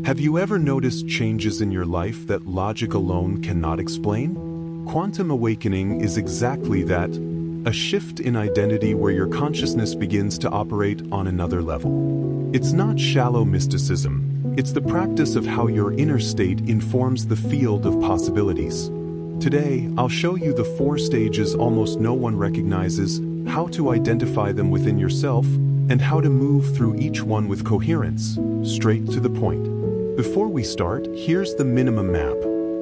Have you ever noticed changes in your life that logic alone cannot explain? Quantum awakening is exactly that, a shift in identity where your consciousness begins to operate on another level. It's not shallow mysticism, it's the practice of how your inner state informs the field of possibilities. Today, I'll show you the 4 stages almost no one recognizes, how to identify them within yourself, and how to move through each one with coherence, straight to the point. Before we start, here's the minimum map.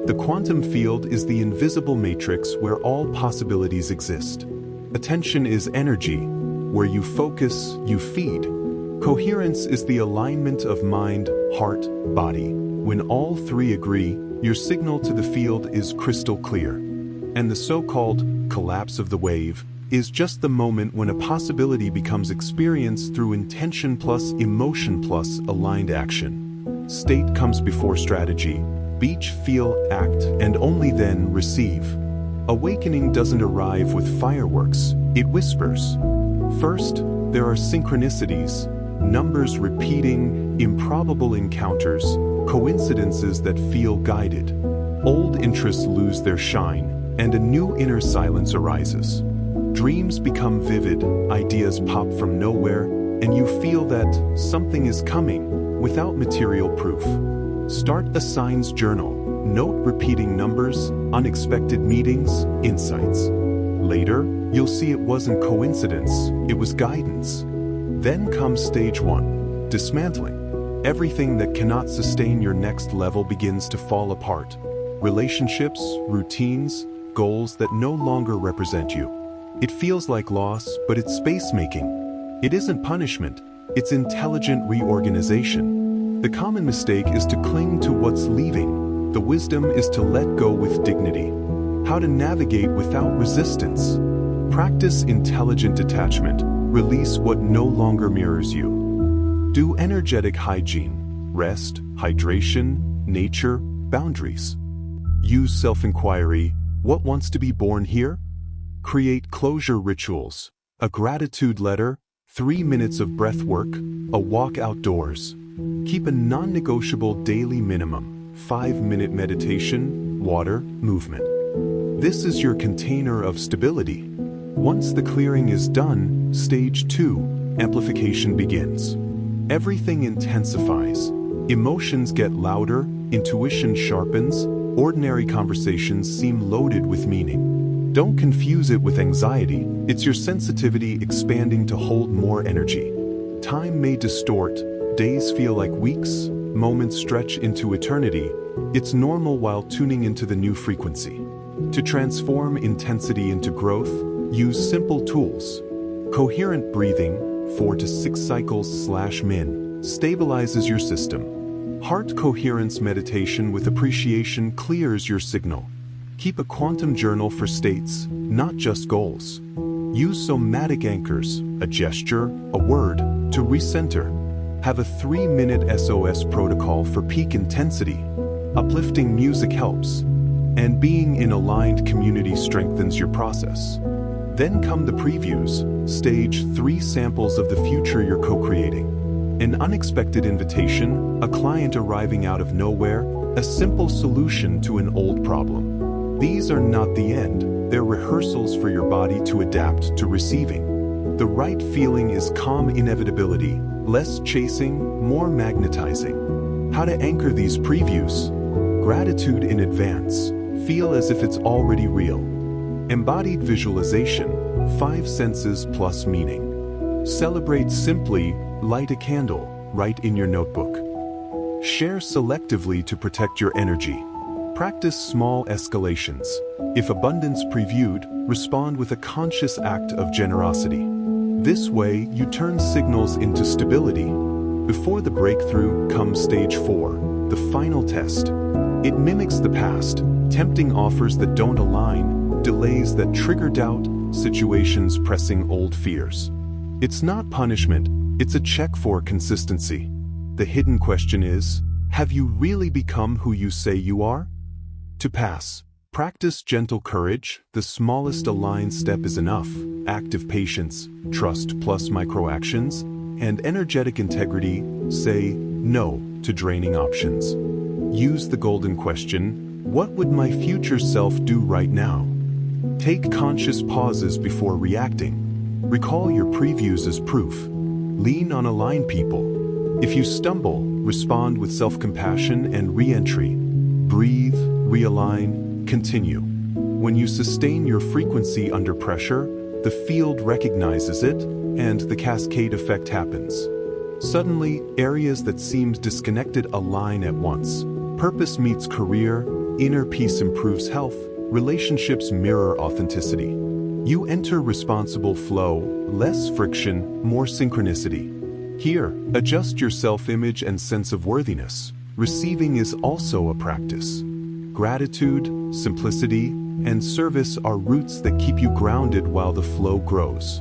The quantum field is the invisible matrix where all possibilities exist. Attention is energy. Where you focus, you feed. Coherence is the alignment of mind, heart, body. When all 3 agree, your signal to the field is crystal clear. And the so-called collapse of the wave is just the moment when a possibility becomes experienced through intention plus emotion plus aligned action. State comes before strategy. Beach, feel, act, and only then receive. Awakening doesn't arrive with fireworks, it whispers. First, there are synchronicities, numbers repeating, improbable encounters, coincidences that feel guided. Old interests lose their shine, and a new inner silence arises. Dreams become vivid, ideas pop from nowhere, and you feel that something is coming without material proof. Start a signs journal. Note repeating numbers, unexpected meetings, insights. Later, you'll see it wasn't coincidence, it was guidance. Then comes stage 1, dismantling. Everything that cannot sustain your next level begins to fall apart. Relationships, routines, goals that no longer represent you. It feels like loss, but it's space-making. It isn't punishment, it's intelligent reorganization. The common mistake is to cling to what's leaving. The wisdom is to let go with dignity. How to navigate without resistance. Practice intelligent detachment. Release what no longer mirrors you. Do energetic hygiene. Rest, hydration, nature, boundaries. Use self-inquiry. What wants to be born here? Create closure rituals. A gratitude letter, 3 minutes of breath work, a walk outdoors. Keep a non-negotiable daily minimum, 5-minute meditation, water, movement. This is your container of stability. Once the clearing is done, stage 2, amplification begins. Everything intensifies. Emotions get louder, intuition sharpens, ordinary conversations seem loaded with meaning. Don't confuse it with anxiety, it's your sensitivity expanding to hold more energy. Time may distort, days feel like weeks, moments stretch into eternity. It's normal while tuning into the new frequency. To transform intensity into growth, use simple tools. Coherent breathing, 4 to 6 cycles/min, stabilizes your system. Heart coherence meditation with appreciation clears your signal. Keep a quantum journal for states, not just goals. Use somatic anchors, a gesture, a word, to recenter. Have a 3-minute SOS protocol for peak intensity. Uplifting music helps. And being in aligned community strengthens your process. Then come the previews, stage 3 samples of the future you're co-creating. An unexpected invitation, a client arriving out of nowhere, a simple solution to an old problem. These are not the end, they're rehearsals for your body to adapt to receiving. The right feeling is calm inevitability, less chasing, more magnetizing. How to anchor these previews? Gratitude in advance. Feel as if it's already real. Embodied visualization, 5 senses plus meaning. Celebrate simply, light a candle, write in your notebook. Share selectively to protect your energy. Practice small escalations. If abundance previewed, respond with a conscious act of generosity. This way, you turn signals into stability. Before the breakthrough comes stage 4, the final test. It mimics the past, tempting offers that don't align, delays that trigger doubt, situations pressing old fears. It's not punishment, it's a check for consistency. The hidden question is, have you really become who you say you are? To pass, practice gentle courage, the smallest aligned step is enough, active patience, trust plus microactions, and energetic integrity, say no to draining options. Use the golden question, what would my future self do right now? Take conscious pauses before reacting. Recall your previews as proof. Lean on aligned people. If you stumble, respond with self-compassion and re-entry. Breathe, realign, continue. When you sustain your frequency under pressure, the field recognizes it, and the cascade effect happens. Suddenly, areas that seemed disconnected align at once. Purpose meets career, inner peace improves health, relationships mirror authenticity. You enter responsible flow, less friction, more synchronicity. Here, adjust your self-image and sense of worthiness. Receiving is also a practice. Gratitude, simplicity, and service are roots that keep you grounded while the flow grows.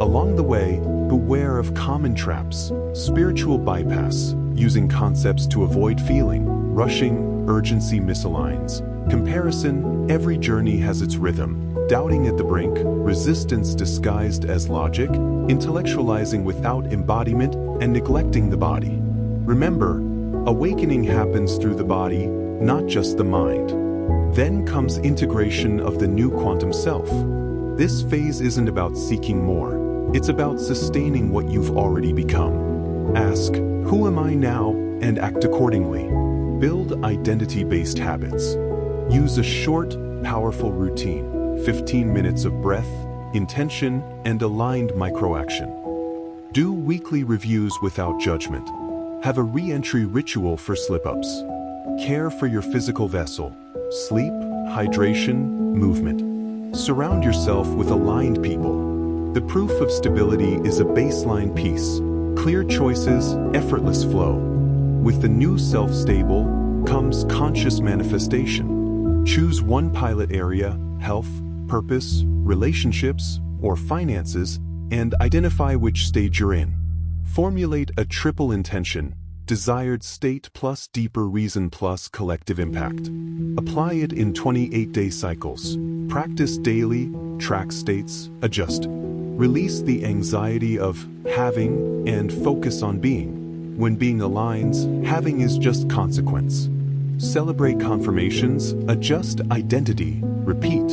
Along the way, beware of common traps, spiritual bypass, using concepts to avoid feeling, rushing, urgency misaligns. Comparison, every journey has its rhythm. Doubting at the brink, resistance disguised as logic, intellectualizing without embodiment, and neglecting the body. Remember, awakening happens through the body, not just the mind. Then comes integration of the new quantum self. This phase isn't about seeking more. It's about sustaining what you've already become. Ask, who am I now, and act accordingly. Build identity-based habits. Use a short, powerful routine, 15 minutes of breath, intention, and aligned microaction. Do weekly reviews without judgment. Have a re-entry ritual for slip-ups. Care for your physical vessel. Sleep, hydration, movement. Surround yourself with aligned people. The proof of stability is a baseline piece. Clear choices, effortless flow. With the new self stable comes conscious manifestation. Choose one pilot area, health, purpose, relationships, or finances, and identify which stage you're in. Formulate a triple intention: desired state plus deeper reason plus collective impact. Apply it in 28-day cycles. Practice daily, track states, adjust. Release the anxiety of having and focus on being. When being aligns, having is just consequence. Celebrate confirmations, adjust identity, repeat.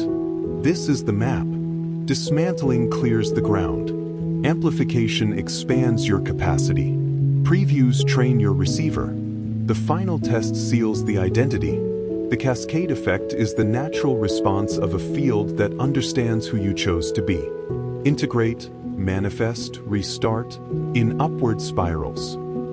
This is the map. Dismantling clears the ground. Amplification expands your capacity. Previews train your receiver. The final test seals the identity. The cascade effect is the natural response of a field that understands who you chose to be. Integrate, manifest, restart in upward spirals.